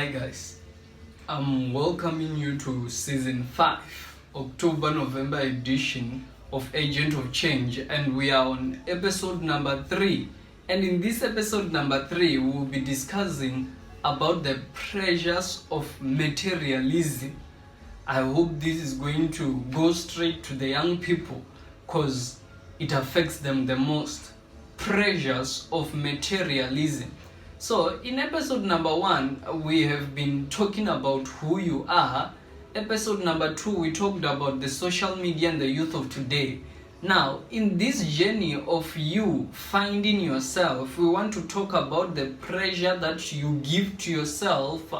Hi guys, I'm welcoming you to season 5, October-November edition of Agent of Change, and we are on episode number 3. And in this episode number 3, we will be discussing about the pressures of materialism. I hope this is going to go straight to the young people because it affects them the most. Pressures of materialism. So in episode number 1, we have been talking about who you are. Episode number 2, we talked about the social media and the youth of today. Now, in this journey of you finding yourself, we want to talk about the pressure that you give to yourself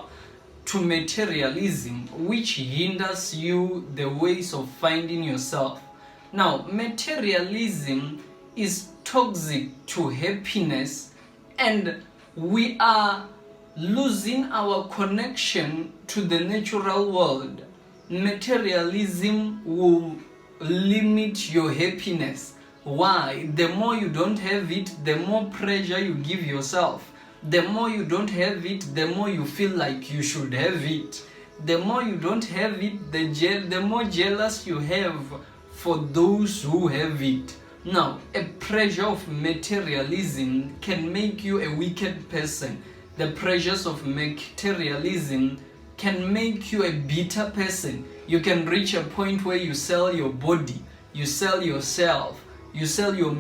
to materialism, which hinders you the ways of finding yourself. Now, materialism is toxic to happiness, and we are losing our connection to the natural world. Materialism will limit your happiness. Why? The more you don't have it, the more pressure you give yourself. The more you don't have it, the more you feel like you should have it. The more you don't have it, the more jealous you have for those who have it. Now, a pressure of materialism can make you a wicked person. The pressures of materialism can make you a bitter person. You can reach a point where you sell your body, you sell yourself, you sell your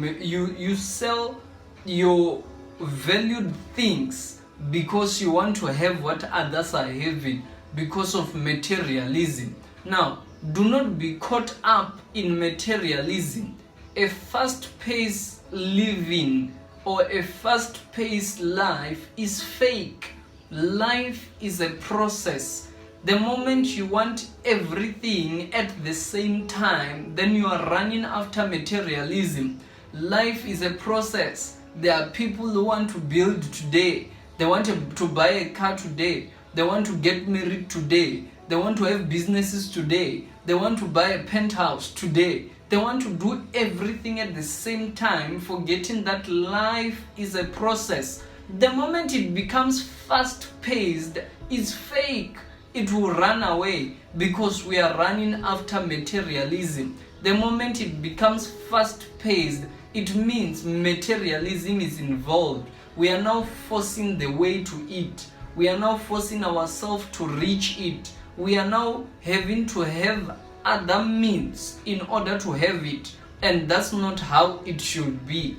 valued things because you want to have what others are having because of materialism. Now, do not be caught up in materialism. A fast-paced living or a fast-paced life is fake. Life is a process. The moment you want everything at the same time, then you are running after materialism. Life is a process. There are people who want to build today. They want to buy a car today. They want to get married today. They want to have businesses today. They want to buy a penthouse today. They want to do everything at the same time, forgetting that life is a process. The moment it becomes fast-paced, it's fake. It will run away because we are running after materialism. The moment it becomes fast-paced, it means materialism is involved. We are now forcing the way to it. We are now forcing ourselves to reach it. We are now having to have other means in order to have it, and that's not how it should be.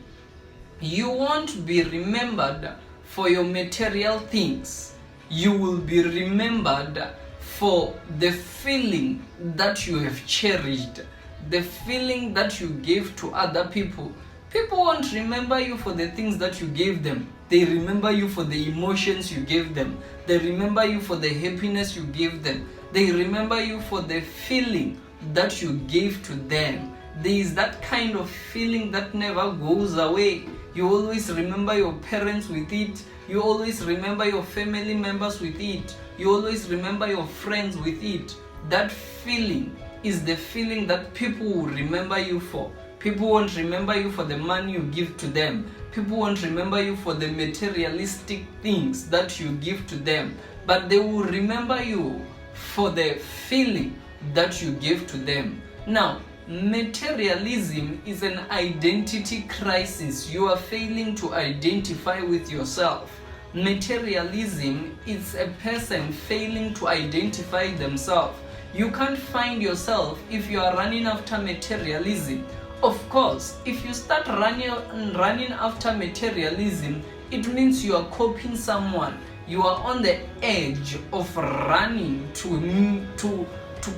You won't be remembered for your material things. You will be remembered for the feeling that you have cherished, the feeling that you gave to other people. People won't remember you for the things that you gave them. They remember you for the emotions you gave them. They remember you for the happiness you gave them. They remember you for the feeling that you gave to them. There is that kind of feeling that never goes away. You always remember your parents with it. You always remember your family members with it. You always remember your friends with it. That feeling is the feeling that people will remember you for. People won't remember you for the money you give to them. People won't remember you for the materialistic things that you give to them. But they will remember you for the feeling that you gave to them. Now, materialism is an identity crisis. You are failing to identify with yourself. Materialism is a person failing to identify themselves. You can't find yourself if you are running after materialism. Of course, if you start running after materialism, it means you are copying someone. You are on the edge of running to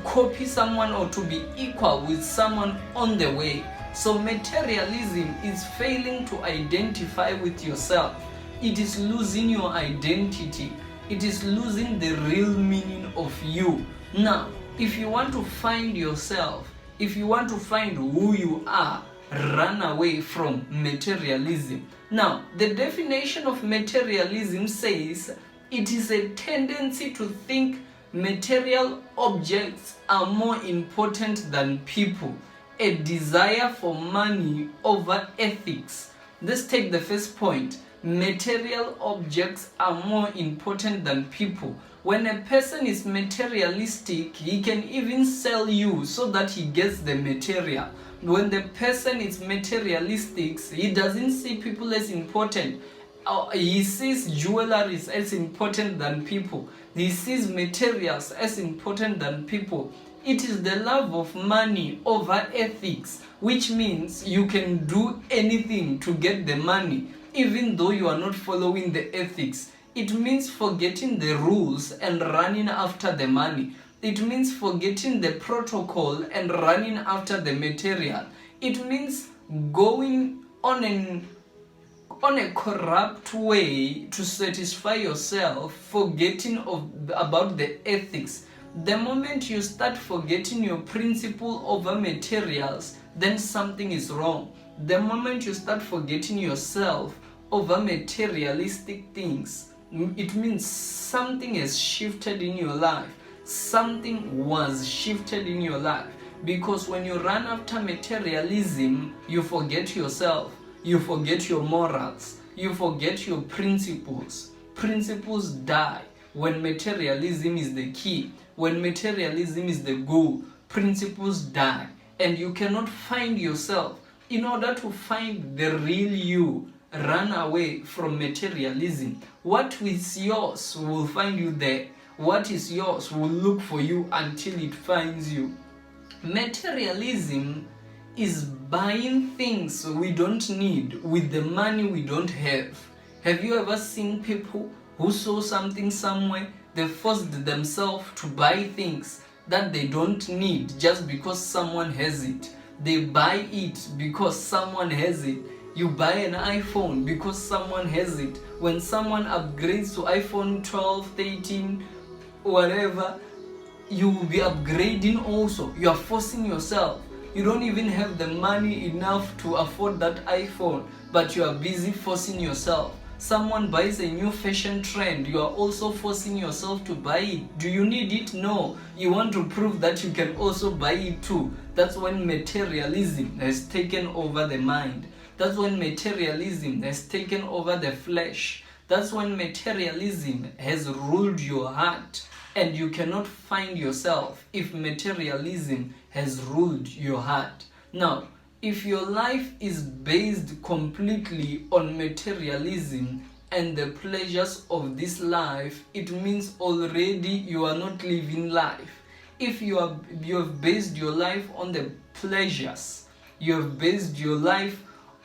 copy someone or to be equal with someone on the way. So materialism is failing to identify with yourself. It is losing your identity. It is losing the real meaning of you. Now, if you want to find yourself, if you want to find who you are, run away from materialism. Now, the definition of materialism says it is a tendency to think material objects are more important than people, a desire for money over ethics. Let's take the first point. Material objects are more important than people. When a person is materialistic, he can even sell you so that he gets the material. When the person is materialistic, he doesn't see people as important. He sees jewelry as important than people. He sees materials as important than people. It is the love of money over ethics, which means you can do anything to get the money, even though you are not following the ethics. It means forgetting the rules and running after the money. It means forgetting the protocol and running after the material. It means going on a corrupt way to satisfy yourself, forgetting about the ethics. The moment you start forgetting your principle over materials, then something is wrong. The moment you start forgetting yourself over materialistic things, it means something has shifted in your life. Something was shifted in your life. Because when you run after materialism, you forget yourself. You forget your morals. You forget your principles. Principles die when materialism is the key. When materialism is the goal, principles die. And you cannot find yourself. In order to find the real you, run away from materialism. What is yours will find you there. What is yours will look for you until it finds you. Materialism is buying things we don't need with the money we don't have. Have you ever seen people who saw something somewhere, they forced themselves to buy things that they don't need just because someone has it? They buy it because someone has it. You buy an iPhone because someone has it. When someone upgrades to iPhone 12, 13, whatever, you will be upgrading also. You are forcing yourself. You don't even have the money enough to afford that iPhone, but you are busy forcing yourself. Someone buys a new fashion trend, you are also forcing yourself to buy it. Do you need it? No. You want to prove that you can also buy it too. That's when materialism has taken over the mind. That's when materialism has taken over the flesh. That's when materialism has ruled your heart, and you cannot find yourself if materialism has ruled your heart. Now, if your life is based completely on materialism and the pleasures of this life, it means already you are not living life. If you have based your life on the pleasures, you have based your life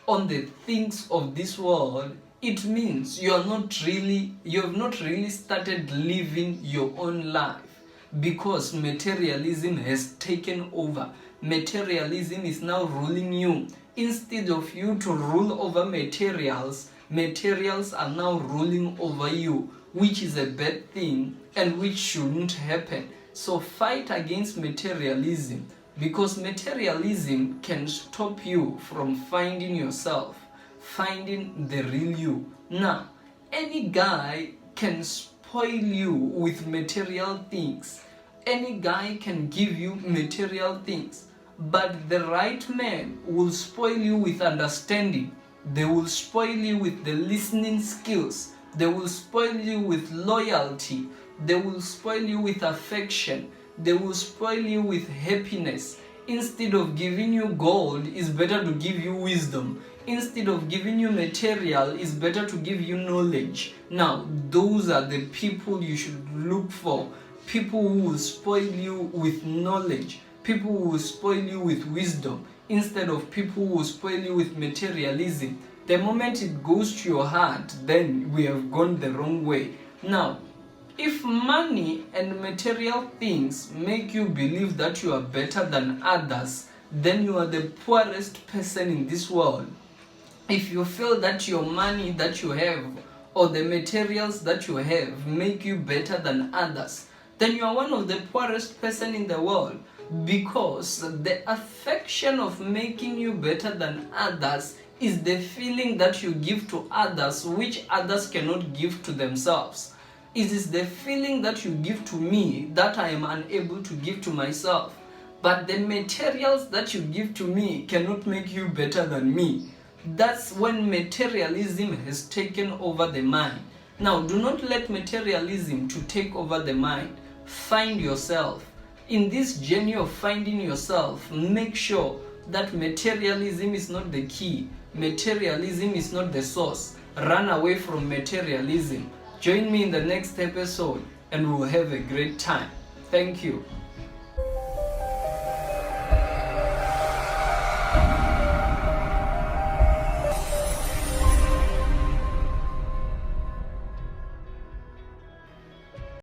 on the things of this world, it means you have not really started living your own life, because materialism has taken over. Materialism is now ruling you. Instead of you to rule over materials, materials are now ruling over you, which is a bad thing and which shouldn't happen. So fight against materialism, because materialism can stop you from finding yourself, finding the real you. Now, any guy can spoil you with material things. Any guy can give you material things. But the right man will spoil you with understanding. They will spoil you with the listening skills. They will spoil you with loyalty. They will spoil you with affection. They will spoil you with happiness. Instead of giving you gold, it's better to give you wisdom. Instead of giving you material, it's better to give you knowledge. Now, those are the people you should look for. People who will spoil you with knowledge. People who will spoil you with wisdom, instead of people who will spoil you with materialism. The moment it goes to your heart, then we have gone the wrong way. Now, if money and material things make you believe that you are better than others, then you are the poorest person in this world. If you feel that your money that you have or the materials that you have make you better than others, then you are one of the poorest person in the world, because the affection of making you better than others is the feeling that you give to others which others cannot give to themselves. It is the feeling that you give to me that I am unable to give to myself. But the materials that you give to me cannot make you better than me. That's when materialism has taken over the mind. Now, do not let materialism to take over the mind. Find yourself. In this journey of finding yourself, make sure that materialism is not the key. Materialism is not the source. Run away from materialism. Join me in the next episode and we'll have a great time. Thank you.